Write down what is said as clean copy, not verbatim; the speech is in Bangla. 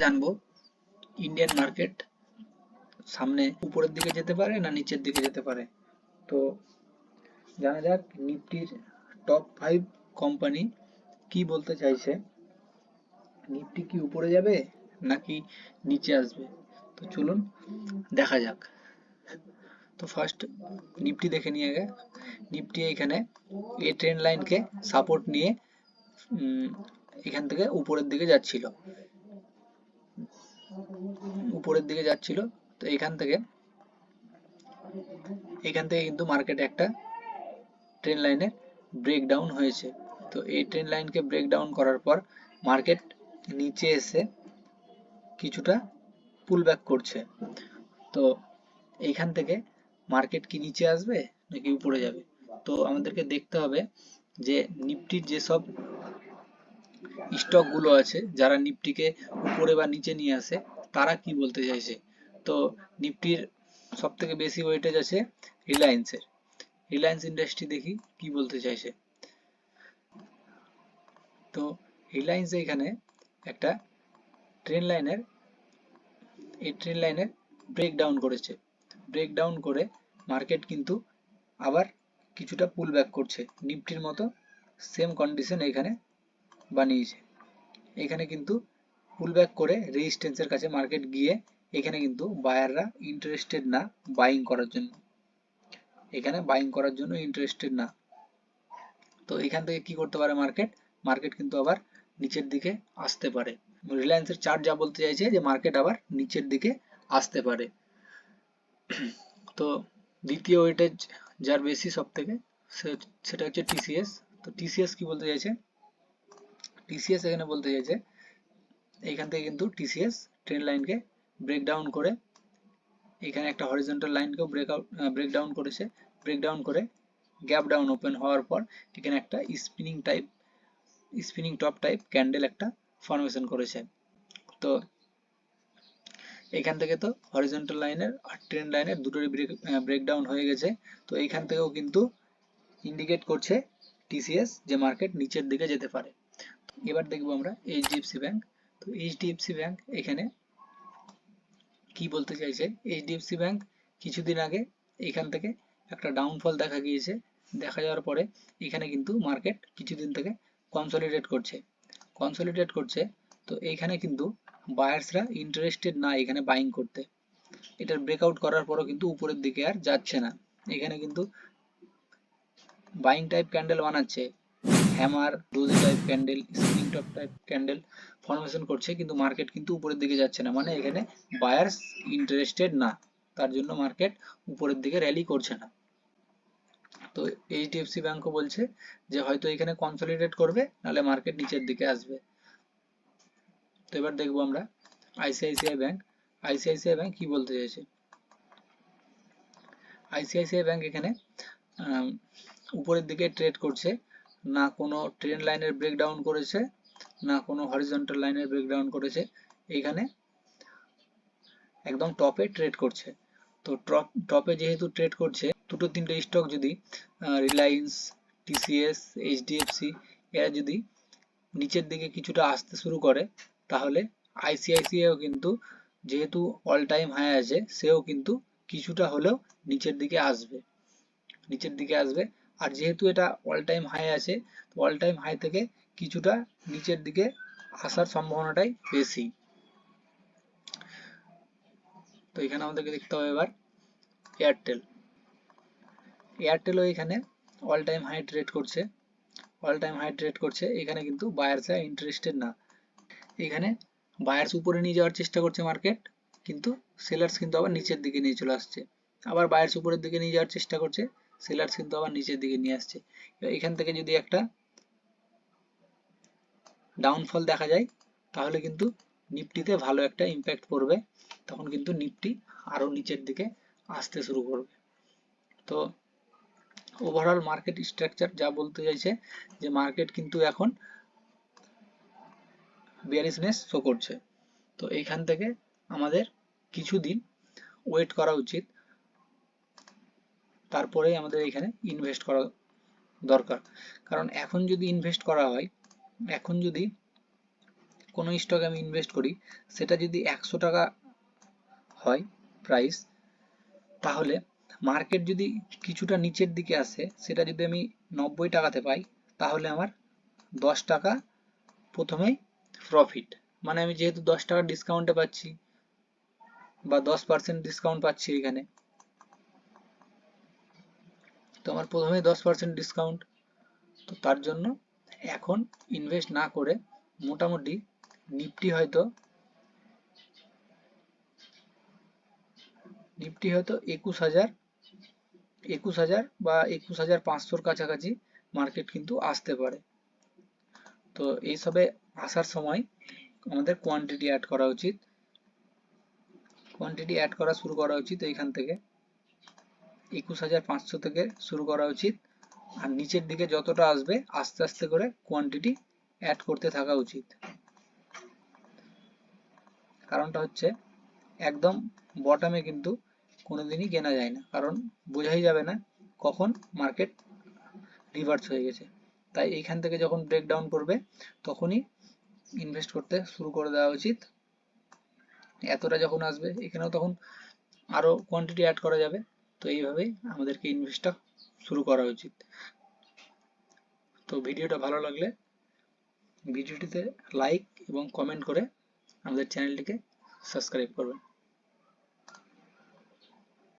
জানবো ইন্ডিয়ান মার্কেট সামনে উপরের দিকে যেতে পারে না নিচের দিকে যেতে পারে। তো জানা যাক নিফটির টপ 5 কোম্পানি কি বলতে চাইছে, নিফটি কি উপরে যাবে নাকি নিচে আসবে। তো চলুন দেখা যাক। তো ফার্স্ট নিফটি দেখে নিয়ে আগে। নিফটি এখানে এই ট্রেন্ড লাইনকে সাপোর্ট নিয়ে এখান থেকে উপরের দিকে যাচ্ছিল, তো এখান থেকে কিন্তু মার্কেটে একটা ট্রেন্ড লাইনে ব্রেকডাউন হয়েছে। তো এই ট্রেন্ড লাইনকে ব্রেকডাউন করার পর মার্কেট নিচে এসে কিছুটা পুল ব্যাক করছে। তো এইখান থেকে মার্কেট কি নিচে আসবে নাকি উপরে যাবে। তো আমাদেরকে দেখতে হবে যে নিফটির যেসব স্টক গুলো আছে, যারা নিফটিকে উপরে বা নিচে নিয়ে আসে, তারা কি বলতে চাইছে। তো নিফটির সব থেকে বেশি ওয়েটেজ আছে রিলায়েন্সের। রিলায়েন্স ইন্ডাস্ট্রি দেখি কি বলতে চাইছে। তো রিলায়েন্স এখানে একটা ট্রেন লাইনের ব্রেকডাউন করেছে। ব্রেকডাউন করে মার্কেট কিন্তু আবার কিছুটা পুল ব্যাক করছে, নিফটির মতো সেম কন্ডিশন এখানে বানিয়েছে। এখানে কিন্তু পুল ব্যাক করে রেজিস্ট্যান্সের কাছে মার্কেট গিয়ে এখানে কিন্তু বায়াররা ইন্টারেস্টেড না বাইং করার জন্য, ইন্টারেস্টেড না। তো এখান থেকে কি করতে পারে মার্কেট কিন্তু আবার নিচের দিকে আসতে পারে। রিলায়েন্সের চার্ট যা বলতে চাইছে যে মার্কেট আবার নিচের দিকে আসতে পারে। তো দ্বিতীয় ওয়েটেজ যার বেশি সব থেকে, সেটা হচ্ছে টিসিএস। তো টিসিএস কি বলতে চাইছে, টিসিএস এখানে বলতে চাইছে এইখান থেকে কিন্তু টিসিএস ট্রেন্ড লাইনকে ব্রেকডাউন করে এখানে একটা হরিজন্টাল লাইনকেও ব্রেকডাউন করেছে। ব্রেকডাউন করে গ্যাপ ডাউন ওপেন হওয়ার পর এখানে একটা স্পিনিং টপ টাইপ ক্যান্ডেল একটা ফর্মেশন করেছে। তো এখান থেকে তো হরিজন্টাল লাইনের আর ট্রেন্ড লাইনের দুটোরই ব্রেকডাউন হয়ে গেছে। তো এইখান থেকেও কিন্তু ইন্ডিকেট করছে টিসিএস যে মার্কেট নিচের দিকে যেতে পারে। এবার দেখবো আমরা এইচডিএফসি ব্যাংক। তো এইচডিএফসি ব্যাংক এখানে কি বলতে চাইছে। এইচডিএফসি ব্যাংক কিছুদিন আগে এখান থেকে একটা ডাউনফল দেখা যাওয়ার পরে এখানে কিন্তু মার্কেট কিছুদিন থেকে কনসলিডেট করছে। তো এইখানে কিন্তু বায়ার্সরা ইন্টারেস্টেড না এখানে বাইং করতে। এটার ব্রেকআউট করার পরও কিন্তু উপরের দিকে আর যাচ্ছে না। এখানে কিন্তু বাইং টাইপ ক্যান্ডেল বানাচ্ছে, hammer doji type candle, spinning top type candle formation করছে, কিন্তু মার্কেট কিন্তু উপরের দিকে যাচ্ছে না। মানে এখানে বায়ার্স ইন্টারেস্টেড না, তার জন্য মার্কেট উপরের দিকে র্যালি করছে না। তো এইচডিএফসি ব্যাংকও বলছে যে হয়তো এখানে কনসলিডেট করবে, নাহলে মার্কেট নিচের দিকে আসবে। তো এবার দেখবো আমরা আইসিআইসিআই ব্যাংক কি বলতে চাইছে। আইসিআইসিআই ব্যাংক এখানে উপরের দিকে ট্রেড করছে, না কোনো ট্রেন্ড লাইনের ব্রেকডাউন করেছে, না কোনো হরিজন্টাল লাইনের ব্রেকডাউন করেছে। এইখানে একদম টপে ট্রেড করছে। তো টপে যেহেতু ট্রেড করছে, দুটো তিনটে স্টক যদি রিলায়েন্স, টিসিএস, এইচডিএফসি এরা যদি নিচের দিকে কিছুটা আসতে শুরু করে, তাহলে আইসিআইসিআইও কিন্তু যেহেতু অল টাইম হাই আছে, সেও কিন্তু কিছুটা হলেও নিচের দিকে আসবে। আর যেহেতু এটা অল টাইম হাই আছে, তো অল টাইম হাই থেকে কিছুটা নিচের দিকে আসার সম্ভাবনাটাই বেশি। তো এখানে আমাদেরকে দেখতে হবে এবার এয়ারটেলও এখানে অল টাইম হাই ট্রেড করছে। এখানে কিন্তু বায়ার্সরা ইন্টারেস্টেড না। এখানে বায়ার্স উপরে নিয়ে যাওয়ার চেষ্টা করছে মার্কেট, কিন্তু সেলার্স কিন্তু আবার নিচের দিকে নিয়ে চলে আসছে। আবার বায়ার্স উপরের দিকে নিয়ে যাওয়ার চেষ্টা করছে, সেলার্স কিন্তু আবার নিচের দিকে নিয়ে আসছে। এখান থেকে যদি একটা ডাউনফল দেখা যায়, তাহলে কিন্তু নিফটিতে ভালো একটা ইম্প্যাক্ট পড়বে। তখন কিন্তু নিফটি আরো নিচের দিকে আসতে শুরু করবে। তো ওভারঅল মার্কেট স্ট্রাকচার যা বলতে চাইছে যে মার্কেট কিন্তু এখন বিয়ারিশনেস শো করছে। তো এইখান থেকে আমাদের কিছুদিন ওয়েট করা উচিত, তারপরেই আমাদের এখানে ইনভেস্ট করা দরকার। কারণ এখন যদি ইনভেস্ট করা হয়, এখন যদি কোনো স্টকে আমি ইনভেস্ট করি, সেটা যদি 100 টাকা হয় প্রাইস, তাহলে মার্কেট যদি কিছুটা নিচের দিকে আসে, সেটা যদি আমি 90 টাকাতে পাই, তাহলে আমার 10 টাকা প্রথমেই প্রফিট। মানে আমি যেহেতু 10 টাকা ডিসকাউন্টে পাচ্ছি বা 10% ডিসকাউন্ট পাচ্ছি এখানে, তো আমার প্রথমেই 10% ডিসকাউন্ট। তো তার জন্য এখন ইনভেস্ট না করে মোটামুটি নিফটি হয়তো 21,000 বা 21,500 কাছাকাছি মার্কেট কিন্তু আসতে পারে। তো এইসবে আসার সময় আমাদের কোয়ান্টিটি অ্যাড করা উচিত। কোয়ান্টিটি অ্যাড করা শুরু করা উচিত এইখান থেকে 21,500 থেকে শুরু করা উচিত। আর নিচের দিকে যতটা আসবে আস্তে আস্তে করে কোয়ান্টিটি অ্যাড করতে থাকা উচিত। কারণটা হচ্ছে একদম বটমে কিন্তু কোনোদিনই কেনা যায় না, কারণ বোঝাই যাবে না কখন মার্কেট রিভার্স হয়ে গেছে। তাই এইখান থেকে যখন ব্রেকডাউন করবে তখনই ইনভেস্ট করতে শুরু করে দেওয়া উচিত। এতটা যখন আসবে এখানেও তখন আরো কোয়ান্টিটি অ্যাড করা যাবে। তো এইভাবেই আমাদেরকে ইনভেস্টটা শুরু করা উচিত। তো ভিডিওটা ভালো লাগলে ভিডিওটিতে লাইক এবং কমেন্ট করে আমাদের চ্যানেলটিকে সাবস্ক্রাইব করবেন।